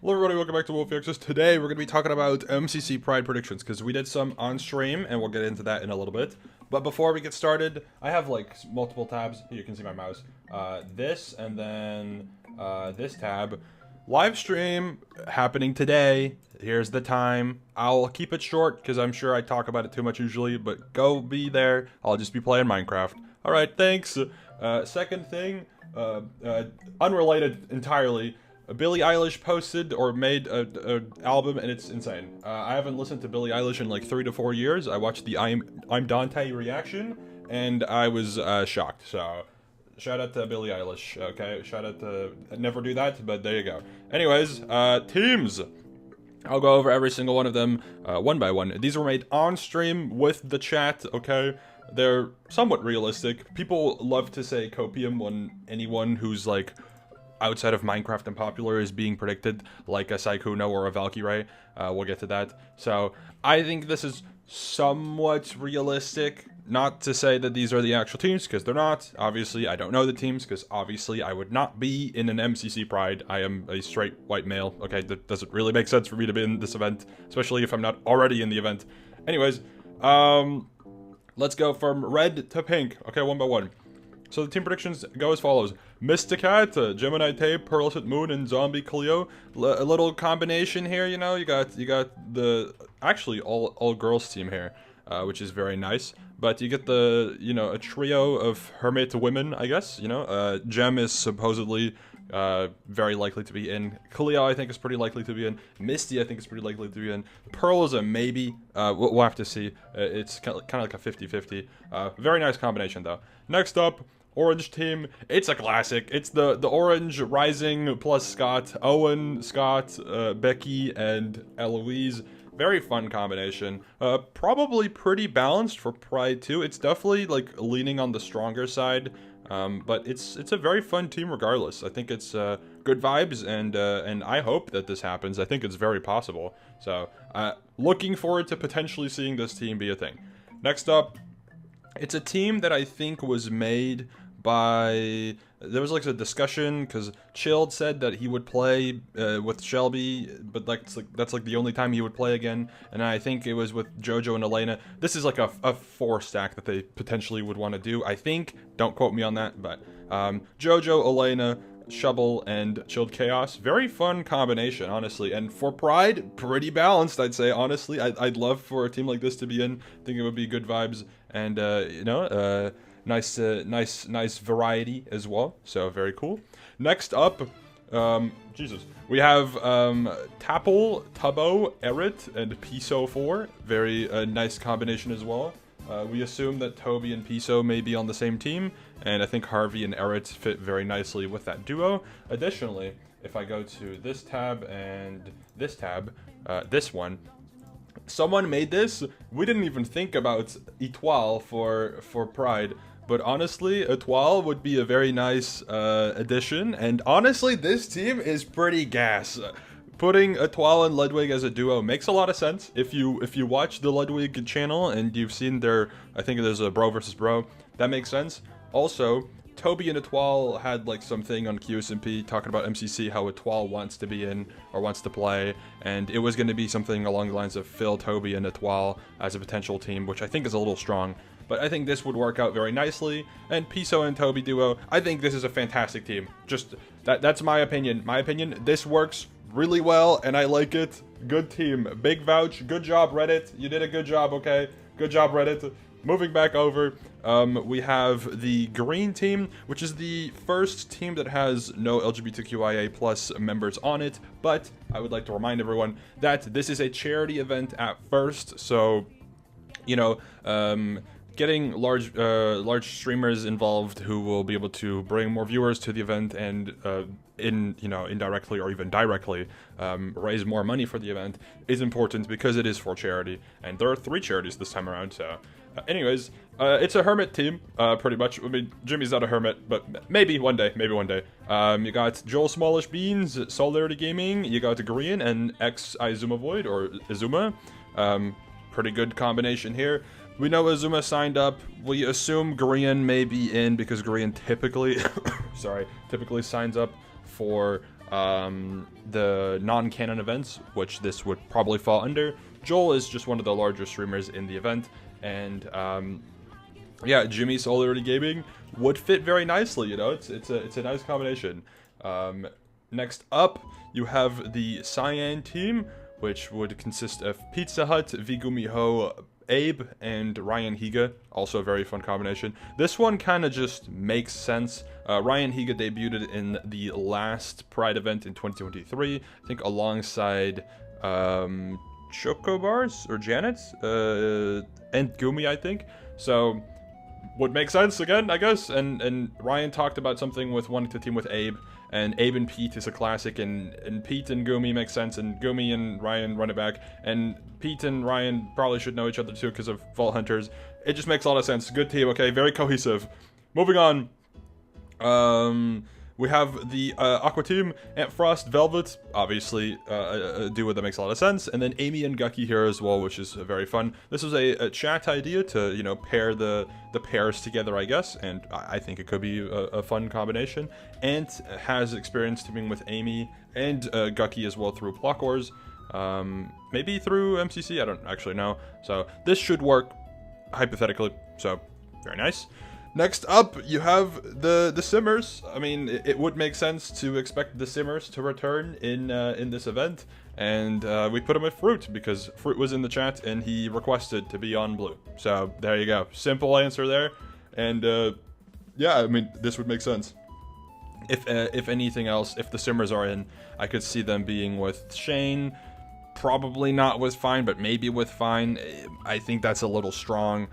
Hello everybody, welcome back to Wolfeei. Today we're going to be talking about MCC Pride predictions, because we did some on stream, and we'll get into that in a little bit. But before we get started, I have like multiple tabs. Here you can see my mouse. This, and then this tab. Live stream happening today. Here's the time. I'll keep it short, because I'm sure I talk about it too much usually, but go be there. I'll just be playing Minecraft. Alright, thanks. Second thing, unrelated entirely. Billie Eilish posted or made a album, and it's insane. I haven't listened to Billie Eilish in like 3 to 4 years. I watched the I'm Dante reaction, and I was shocked. So, shout out to Billie Eilish. Okay, shout out to never do that, but there you go. Anyways, teams. I'll go over every single one of them one by one. These were made on stream with the chat. Okay, they're somewhat realistic. People love to say copium when anyone who's like outside of Minecraft and popular is being predicted, like a Saikuno or a Valkyrie. We'll get to that. So I think this is somewhat realistic. Not to say that these are the actual teams, because they're not. Obviously, I don't know the teams, because obviously I would not be in an MCC Pride. I am a straight white male. Okay, that doesn't really make sense for me to be in this event, especially if I'm not already in the event. Anyways, let's go from red to pink. Okay, one by one. So the team predictions go as follows: Mysticat, Gemini Tape, Pearlset Moon, and Zombie Cleo. A little combination here, you know. You got the actually all girls team here, which is very nice. But you get the a trio of hermit women, I guess. Gem is supposedly very likely to be in. Cleo, I think, is pretty likely to be in. Misty, I think, is pretty likely to be in. Pearl is a maybe. We'll have to see. It's kind of like a 50-50. Very nice combination, though. Next up, Orange team. It's a classic. It's the Orange Rising plus Scott. Owen, Scott, Becky, and Eloise. Very fun combination. Probably pretty balanced for Pride too. It's definitely like leaning on the stronger side. But it's a very fun team regardless. I think it's good vibes, and I hope that this happens. I think it's very possible. So looking forward to potentially seeing this team be a thing. Next up, it's a team that I think was made by, there was like a discussion because Chilled said that he would play with Shelby, but that's like the only time he would play again. And I think it was with JoJo and Elena. This is like a 4-stack that they potentially would want to do. I think, don't quote me on that, but JoJo, Elena, Shovel, and Chilled Chaos. Very fun combination, honestly. And for Pride, pretty balanced, I'd say, honestly. I'd love for a team like this to be in. I think it would be good vibes, and nice variety as well. So very cool. Next up, we have Tapple, Tubbo, Eret, and Piso 4. Very nice combination as well. We assume that Toby and Piso may be on the same team, and I think Harvey and Eret fit very nicely with that duo. Additionally, if I go to this tab and this tab, this one, someone made this. We didn't even think about Etoile for Pride, but honestly, Etoile would be a very nice addition, and honestly, this team is pretty gas. Putting Etoile and Ludwig as a duo makes a lot of sense. If you watch the Ludwig channel and you've seen I think there's a bro versus bro, that makes sense. Also, Toby and Etoile had like something on QSMP talking about MCC, how Etoile wants to be in or wants to play, and it was going to be something along the lines of Phil, Toby, and Etoile as a potential team, which I think is a little strong. But I think this would work out very nicely. And Piso and Toby duo, I think this is a fantastic team. Just that's my opinion. This works really well, and I like it. Good team. Big vouch. Good job, Reddit. You did a good job, okay? Good job, Reddit. Moving back over, we have the green team, which is the first team that has no LGBTQIA plus members on it. But I would like to remind everyone that this is a charity event at first, so getting large streamers involved who will be able to bring more viewers to the event and indirectly or even directly raise more money for the event is important, because it is for charity, and there are 3 charities this time around. So anyways, it's a hermit team, pretty much. I mean, Jimmy's not a hermit, but maybe one day. You got Joel Smallish Beans, Solidarity Gaming, you got Grian, and X Izuma Void, or Izuma. Pretty good combination here. We know Azuma signed up. We assume Grian may be in, because Grian typically signs up for the non-canon events, which this would probably fall under. Joel is just one of the larger streamers in the event, and yeah, Jimmy Solidarity Gaming would fit very nicely. You know, it's a nice combination. Next up, you have the Cyan team, which would consist of Pizza Hut, Vigumiho, Abe, and Ryan Higa. Also a very fun combination. This one kind of just makes sense. Ryan Higa debuted in the last Pride event in 2023, I think alongside Chocobars or Janet and Gumi, I think. So would make sense again, I guess. And Ryan talked about something with wanting to team with Abe. And Abe and Pete is a classic, and Pete and Gumi make sense, and Gumi and Ryan run it back, and Pete and Ryan probably should know each other too because of Vault Hunters. It just makes a lot of sense. Good team, okay, very cohesive. Moving on, we have the Aqua team, Ant Frost, Velvet, obviously a duo that makes a lot of sense, and then Amy and Gucky here as well, which is very fun. This was a chat idea to, you know, pair the pairs together, I guess, and I think it could be a fun combination. Ant has experience teaming with Amy and Gucky as well through Block Wars, maybe through MCC, I don't actually know. So this should work, hypothetically, so very nice. Next up, you have the Simmers. I mean, it would make sense to expect the Simmers to return in this event, and we put him with Fruit because Fruit was in the chat and he requested to be on Blue. So there you go, simple answer there, and yeah, I mean this would make sense. If anything else, if the Simmers are in, I could see them being with Shane. Probably not with Fine, but maybe with Fine. I think that's a little strong.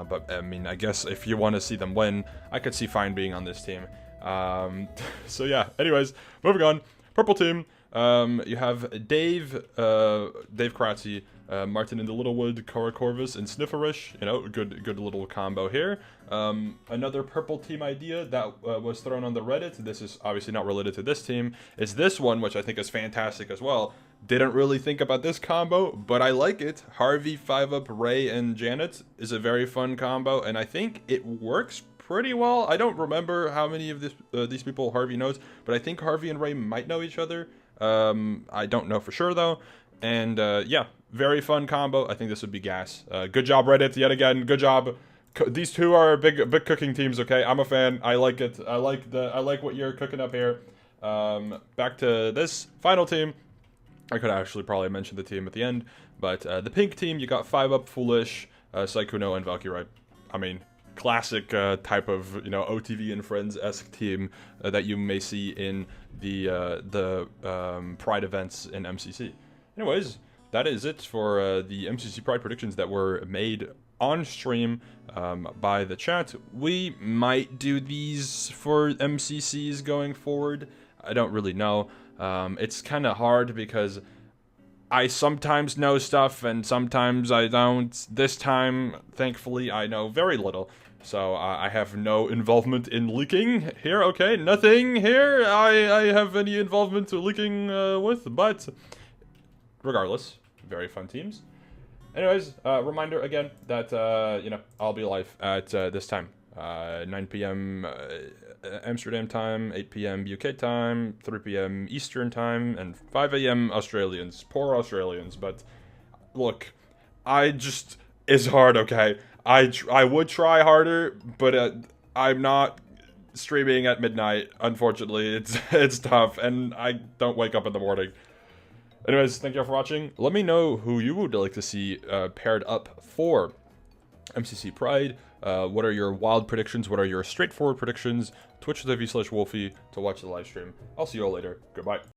But, I mean, I guess if you want to see them win, I could see Fine being on this team. So, yeah. Anyways, moving on. Purple team. You have Dave Kratzy, Martin in the Littlewood, Cora Corvus, and Snifferish. You know, good little combo here. Another purple team idea that was thrown on the Reddit, this is obviously not related to this team, is this one, which I think is fantastic as well. Didn't really think about this combo, but I like it. Harvey, 5-Up, Ray, and Janet is a very fun combo, and I think it works pretty well. I don't remember how many of these people Harvey knows, but I think Harvey and Ray might know each other. I don't know for sure, though. And, yeah, very fun combo. I think this would be gas. Good job, Reddit, yet again. Good job. These two are big cooking teams, okay? I'm a fan. I like it. I like what you're cooking up here. Back to this final team. I could actually probably mention the team at the end, but the pink team, you got 5-Up, Foolish, Saikuno, and Valkyrie. I mean, classic type of, you know, OTV and Friends-esque team that you may see in the Pride events in MCC. Anyways, that is it for the MCC Pride predictions that were made on stream by the chat. We might do these for MCCs going forward. I don't really know. It's kind of hard because I sometimes know stuff and sometimes I don't. This time, thankfully, I know very little. So I have no involvement in leaking here, okay? Nothing here I have any involvement to leaking with, but regardless, very fun teams. Anyways, reminder again that, you know, I'll be live at this time. 9 p.m. Amsterdam time, 8 p.m. UK time, 3 p.m. Eastern time, and 5 a.m. Australians. Poor Australians, but look, it's hard, okay? I would try harder, but I'm not streaming at midnight, unfortunately. It's tough, and I don't wake up in the morning. Anyways, thank you all for watching. Let me know who you would like to see paired up for MCC Pride. What are your wild predictions? What are your straightforward predictions? Twitch.tv/Wolfeei to watch the live stream. I'll see you all later. Goodbye.